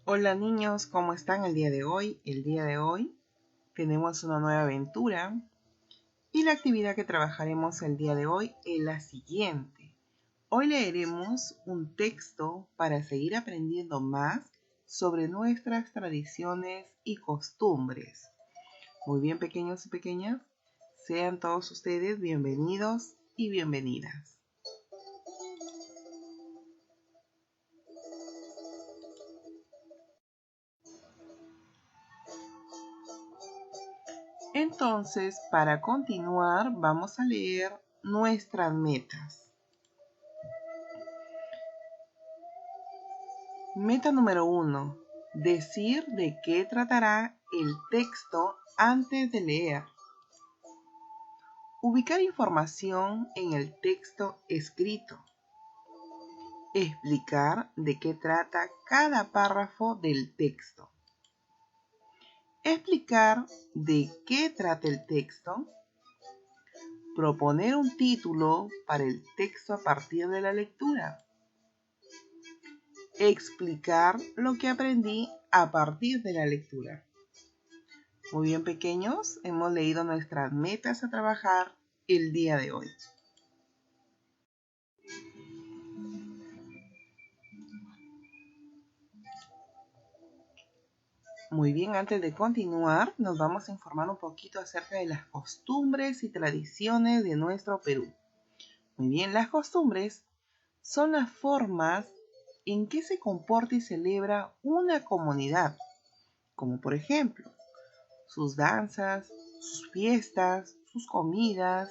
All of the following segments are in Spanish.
Hola niños, ¿cómo están el día de hoy? El día de hoy tenemos una nueva aventura y la actividad que trabajaremos el día de hoy es la siguiente. Hoy leeremos un texto para seguir aprendiendo más sobre nuestras tradiciones y costumbres. Muy bien, pequeños y pequeñas, sean todos ustedes bienvenidos y bienvenidas. Entonces, para continuar, vamos a leer nuestras metas. Meta número 1. Decir de qué tratará el texto antes de leer. Ubicar información en el texto escrito. Explicar de qué trata cada párrafo del texto. Explicar de qué trata el texto. Proponer un título para el texto a partir de la lectura. Explicar lo que aprendí a partir de la lectura. Muy bien, pequeños, hemos leído nuestras metas a trabajar el día de hoy. Muy bien, antes de continuar, nos vamos a informar un poquito acerca de las costumbres y tradiciones de nuestro Perú. Muy bien, las costumbres son las formas en que se comporta y celebra una comunidad, como por ejemplo, sus danzas, sus fiestas, sus comidas,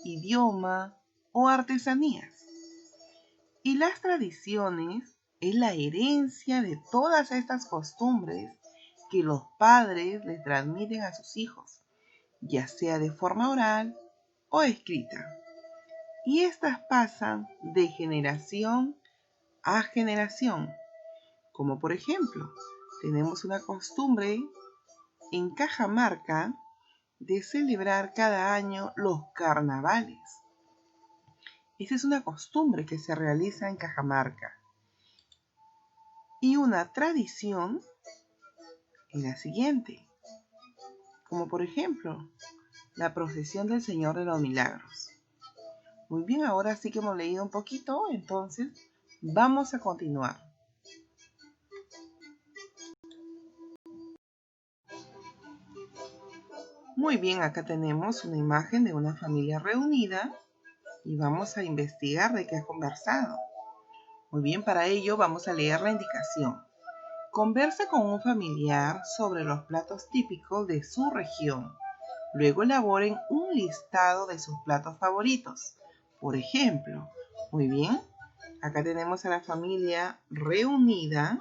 idioma o artesanías. Y las tradiciones es la herencia de todas estas costumbres que los padres le transmiten a sus hijos, ya sea de forma oral o escrita. Y estas pasan de generación a generación. Como por ejemplo, tenemos una costumbre en Cajamarca de celebrar cada año los carnavales. Esa es una costumbre que se realiza en Cajamarca. Y una tradición es la siguiente, como por ejemplo, la procesión del Señor de los Milagros. Muy bien, ahora sí que hemos leído un poquito, entonces vamos a continuar. Muy bien, acá tenemos una imagen de una familia reunida y vamos a investigar de qué ha conversado. Muy bien, para ello vamos a leer la indicación. Conversa con un familiar sobre los platos típicos de su región. Luego elaboren un listado de sus platos favoritos. Por ejemplo, muy bien, acá tenemos a la familia reunida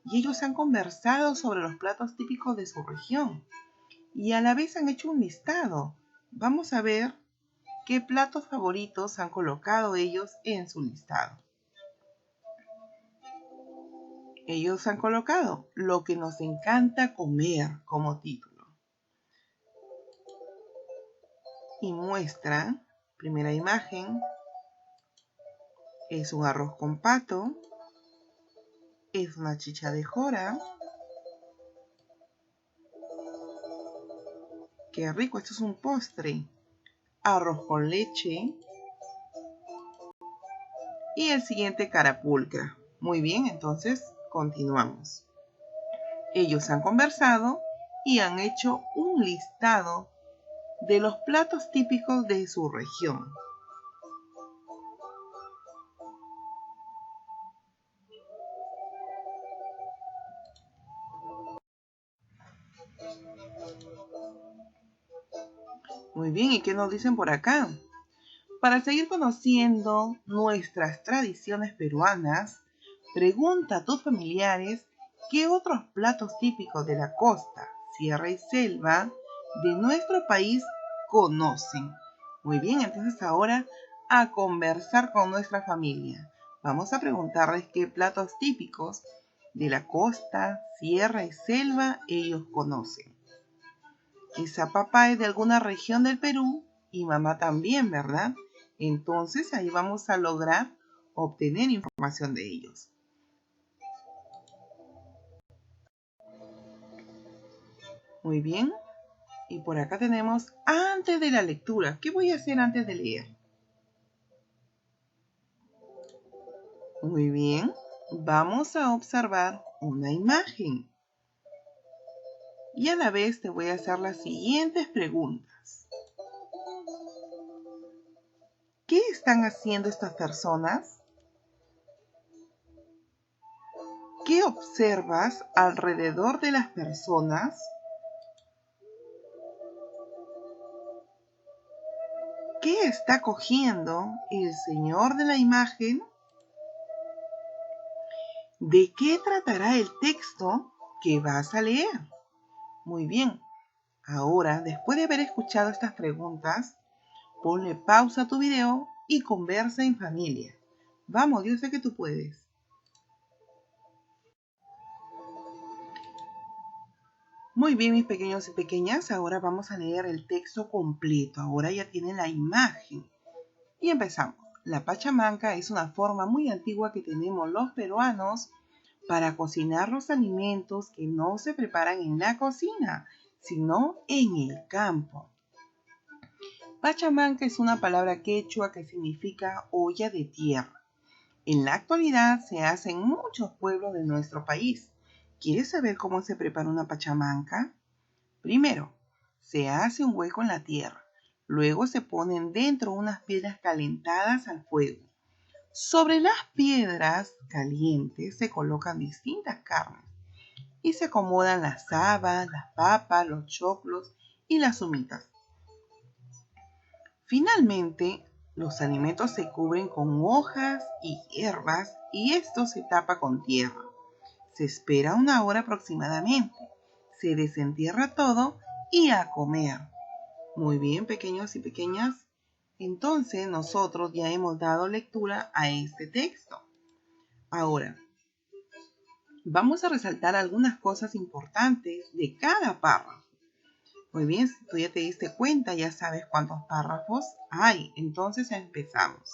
y ellos han conversado sobre los platos típicos de su región y a la vez han hecho un listado. Vamos a ver qué platos favoritos han colocado ellos en su listado. Ellos han colocado lo que nos encanta comer como título. Y muestra, primera imagen, es un arroz con pato, es una chicha de jora. Qué rico, esto es un postre. Arroz con leche. Y el siguiente, carapulcra. Muy bien, entonces continuamos. Ellos han conversado y han hecho un listado de los platos típicos de su región. Muy bien, ¿y qué nos dicen por acá? Para seguir conociendo nuestras tradiciones peruanas, pregunta a tus familiares qué otros platos típicos de la costa, sierra y selva de nuestro país conocen. Muy bien, entonces ahora a conversar con nuestra familia. Vamos a preguntarles qué platos típicos de la costa, sierra y selva ellos conocen. Esa papá es de alguna región del Perú y mamá también, ¿verdad? Entonces ahí vamos a lograr obtener información de ellos. Muy bien. Y por acá tenemos antes de la lectura. ¿Qué voy a hacer antes de leer? Muy bien. Vamos a observar una imagen. Y a la vez te voy a hacer las siguientes preguntas. ¿Qué están haciendo estas personas? ¿Qué observas alrededor de las personas? ¿Qué está cogiendo el señor de la imagen? ¿De qué tratará el texto que vas a leer? Muy bien. Ahora, después de haber escuchado estas preguntas, ponle pausa a tu video y conversa en familia. Vamos, yo sé que tú puedes. Muy bien, mis pequeños y pequeñas, ahora vamos a leer el texto completo. Ahora ya tienen la imagen. Y empezamos. La pachamanca es una forma muy antigua que tenemos los peruanos para cocinar los alimentos que no se preparan en la cocina, sino en el campo. Pachamanca es una palabra quechua que significa olla de tierra. En la actualidad se hace en muchos pueblos de nuestro país. ¿Quieres saber cómo se prepara una pachamanca? Primero, se hace un hueco en la tierra. Luego se ponen dentro unas piedras calentadas al fuego. Sobre las piedras calientes se colocan distintas carnes y se acomodan las habas, las papas, los choclos y las humitas. Finalmente, los alimentos se cubren con hojas y hierbas y esto se tapa con tierra. Se espera 1 hora aproximadamente. Se desentierra todo y a comer. Muy bien, pequeños y pequeñas. Entonces, nosotros ya hemos dado lectura a este texto. Ahora, vamos a resaltar algunas cosas importantes de cada párrafo. Muy bien, si tú ya te diste cuenta, ya sabes cuántos párrafos hay. Entonces empezamos.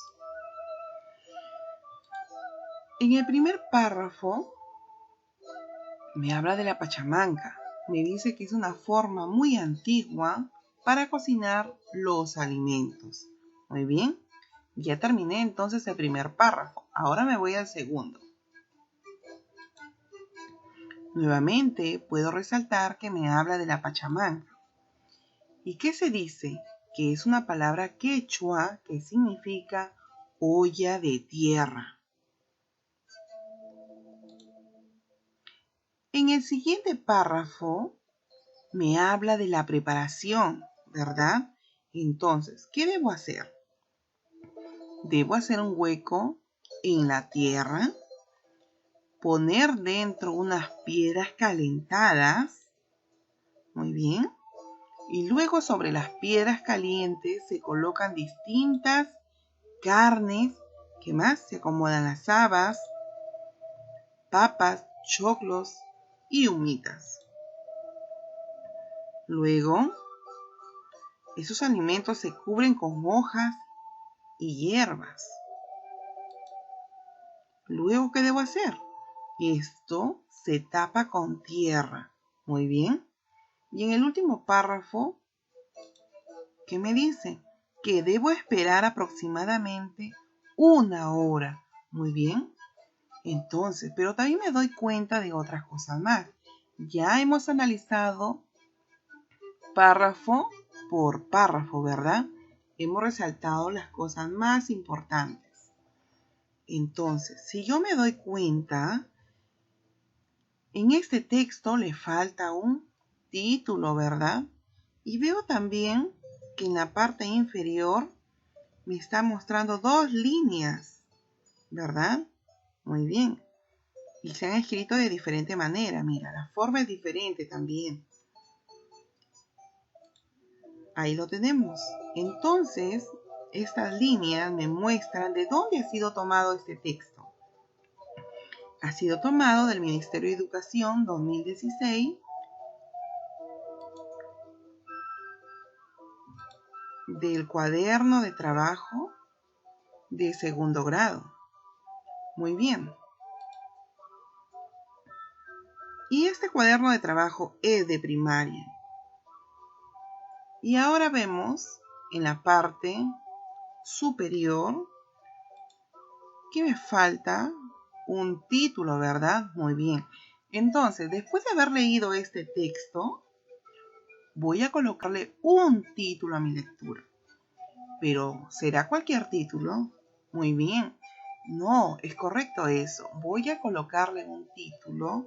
En el primer párrafo me habla de la pachamanca. Me dice que es una forma muy antigua para cocinar los alimentos. Muy bien, ya terminé entonces el primer párrafo. Ahora me voy al segundo. Nuevamente puedo resaltar que me habla de la pachamanca. ¿Y qué se dice? Que es una palabra quechua que significa olla de tierra. En el siguiente párrafo me habla de la preparación, ¿verdad? Entonces, ¿qué debo hacer? Debo hacer un hueco en la tierra, poner dentro unas piedras calentadas, muy bien, y luego sobre las piedras calientes se colocan distintas carnes, ¿qué más? Se acomodan las habas, papas, choclos y humitas. Luego, esos alimentos se cubren con hojas y hierbas. Luego, ¿qué debo hacer? Esto se tapa con tierra. Muy bien. Y en el último párrafo, ¿qué me dice? Que debo esperar aproximadamente 1 hora. Muy bien. Entonces, pero también me doy cuenta de otras cosas más. Ya hemos analizado párrafo por párrafo, ¿verdad? Hemos resaltado las cosas más importantes. Entonces, si yo me doy cuenta, en este texto le falta un título, ¿verdad? Y veo también que en la parte inferior me está mostrando 2 líneas, ¿verdad? Muy bien. Y se han escrito de diferente manera. Mira, la forma es diferente también. Ahí lo tenemos. Entonces, estas líneas me muestran de dónde ha sido tomado este texto. Ha sido tomado del Ministerio de Educación 2016, del cuaderno de trabajo de segundo grado. Muy bien. Y este cuaderno de trabajo es de primaria. Y ahora vemos en la parte superior que me falta un título, ¿verdad? Muy bien. Entonces, después de haber leído este texto, voy a colocarle un título a mi lectura. Pero, ¿será cualquier título? Muy bien. No, es correcto eso. Voy a colocarle un título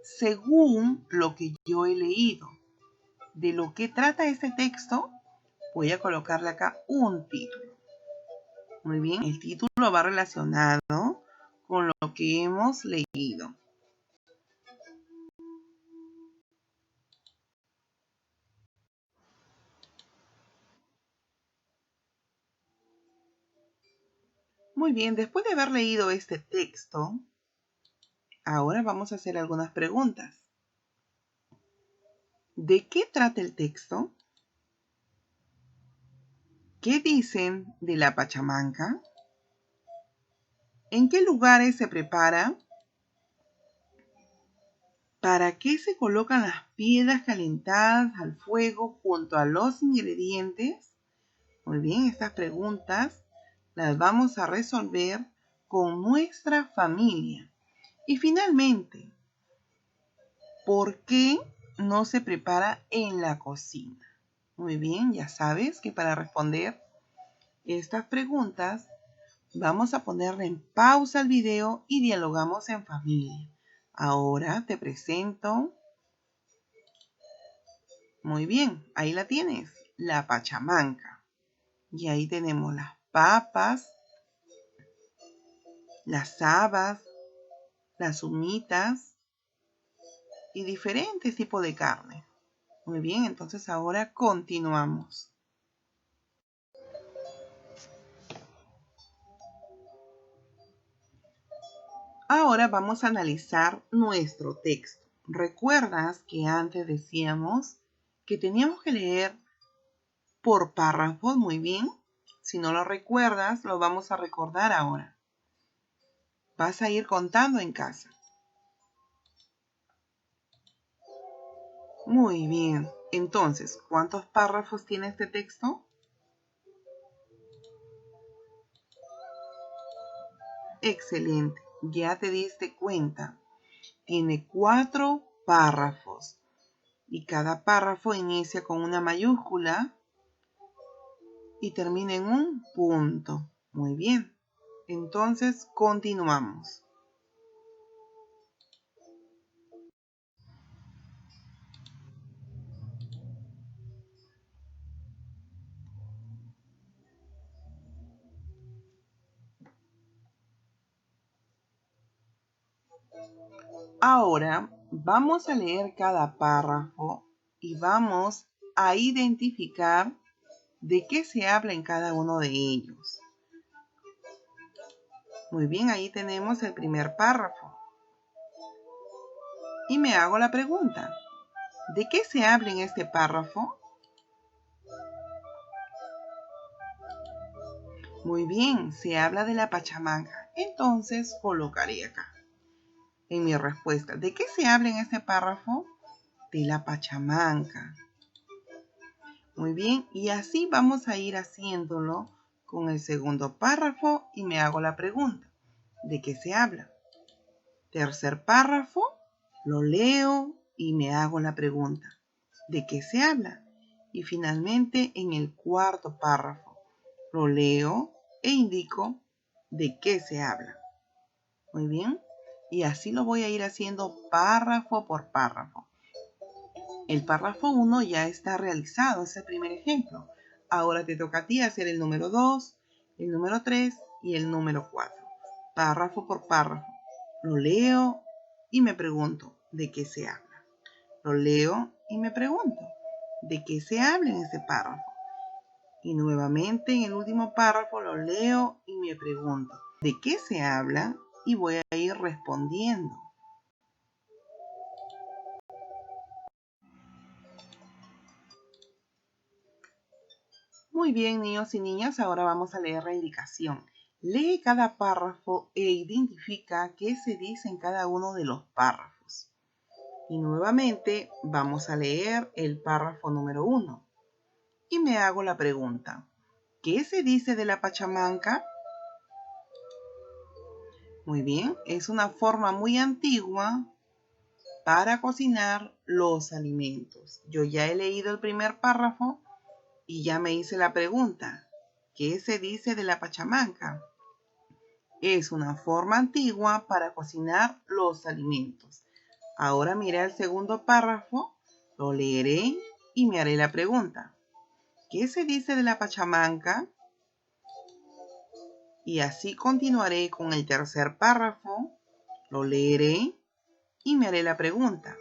según lo que yo he leído. De lo que trata este texto, voy a colocarle acá un título. Muy bien, el título va relacionado con lo que hemos leído. Muy bien, después de haber leído este texto, ahora vamos a hacer algunas preguntas. ¿De qué trata el texto? ¿Qué dicen de la pachamanca? ¿En qué lugares se prepara? ¿Para qué se colocan las piedras calentadas al fuego junto a los ingredientes? Muy bien, estas preguntas las vamos a resolver con nuestra familia. Y finalmente, ¿por qué no se prepara en la cocina? Muy bien, ya sabes que para responder estas preguntas vamos a ponerle en pausa el video y dialogamos en familia. Ahora te presento. Muy bien, ahí la tienes, la pachamanca. Y ahí tenemos las papas, las habas, las humitas y diferentes tipos de carne. Muy bien, entonces ahora continuamos. Ahora vamos a analizar nuestro texto. ¿Recuerdas que antes decíamos que teníamos que leer por párrafos? Muy bien. Si no lo recuerdas, lo vamos a recordar ahora. Vas a ir contando en casa. Muy bien. Entonces, ¿cuántos párrafos tiene este texto? Excelente. Ya te diste cuenta. Tiene 4 párrafos. Y cada párrafo inicia con una mayúscula y termina en un punto. Muy bien. Entonces, continuamos. Ahora vamos a leer cada párrafo y vamos a identificar de qué se habla en cada uno de ellos. Muy bien, ahí tenemos el primer párrafo. Y me hago la pregunta, ¿de qué se habla en este párrafo? Muy bien, se habla de la pachamanca. Entonces colocaré acá en mi respuesta. ¿De qué se habla en este párrafo? De la pachamanca. Muy bien, y así vamos a ir haciéndolo con el segundo párrafo y me hago la pregunta. ¿De qué se habla? Tercer párrafo, lo leo y me hago la pregunta. ¿De qué se habla? Y finalmente en el cuarto párrafo, lo leo e indico de qué se habla. Muy bien, y así lo voy a ir haciendo párrafo por párrafo. El párrafo 1 ya está realizado, es el primer ejemplo. Ahora te toca a ti hacer el número 2, el número 3 y el número 4. Párrafo por párrafo. Lo leo y me pregunto, ¿de qué se habla? Lo leo y me pregunto, ¿de qué se habla en ese párrafo? Y nuevamente en el último párrafo lo leo y me pregunto, ¿de qué se habla? Y voy a ir respondiendo. Muy bien, niños y niñas, ahora vamos a leer la indicación. Lee cada párrafo e identifica qué se dice en cada uno de los párrafos. Y nuevamente vamos a leer el párrafo número 1. y me hago la pregunta, ¿qué se dice de la pachamanca? Muy bien, es una forma muy antigua para cocinar los alimentos. Yo ya he leído el primer párrafo y ya me hice la pregunta, ¿qué se dice de la pachamanca? Es una forma antigua para cocinar los alimentos. Ahora miré el segundo párrafo, lo leeré y me haré la pregunta, ¿qué se dice de la pachamanca? Y así continuaré con el tercer párrafo, lo leeré y me haré la pregunta,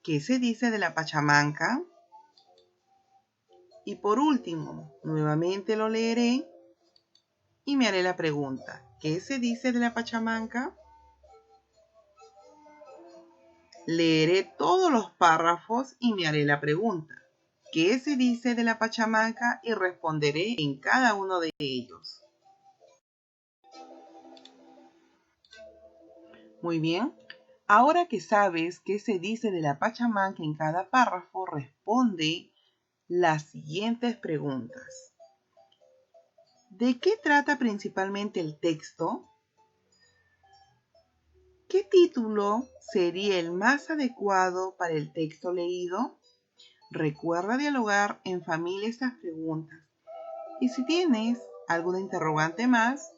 ¿qué se dice de la pachamanca? Y por último, nuevamente lo leeré y me haré la pregunta, ¿qué se dice de la pachamanca? Leeré todos los párrafos y me haré la pregunta, ¿qué se dice de la pachamanca? Y responderé en cada uno de ellos. Muy bien. Ahora que sabes qué se dice de la pachamanca en cada párrafo, responde las siguientes preguntas. ¿De qué trata principalmente el texto? ¿Qué título sería el más adecuado para el texto leído? Recuerda dialogar en familia estas preguntas. Y si tienes alguna interrogante más,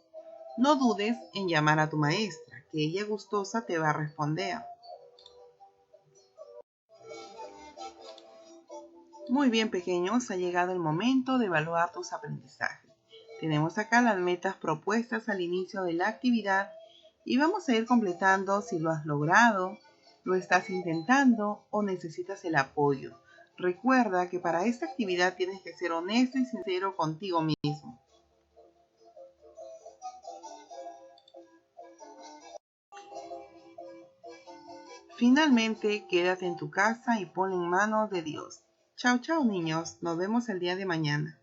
no dudes en llamar a tu maestra, que ella gustosa te va a responder. Muy bien, pequeños, ha llegado el momento de evaluar tus aprendizajes. Tenemos acá las metas propuestas al inicio de la actividad y vamos a ir completando si lo has logrado, lo estás intentando o necesitas el apoyo. Recuerda que para esta actividad tienes que ser honesto y sincero contigo mismo. Finalmente, quédate en tu casa y ponle en manos de Dios. Chao, chao, niños. Nos vemos el día de mañana.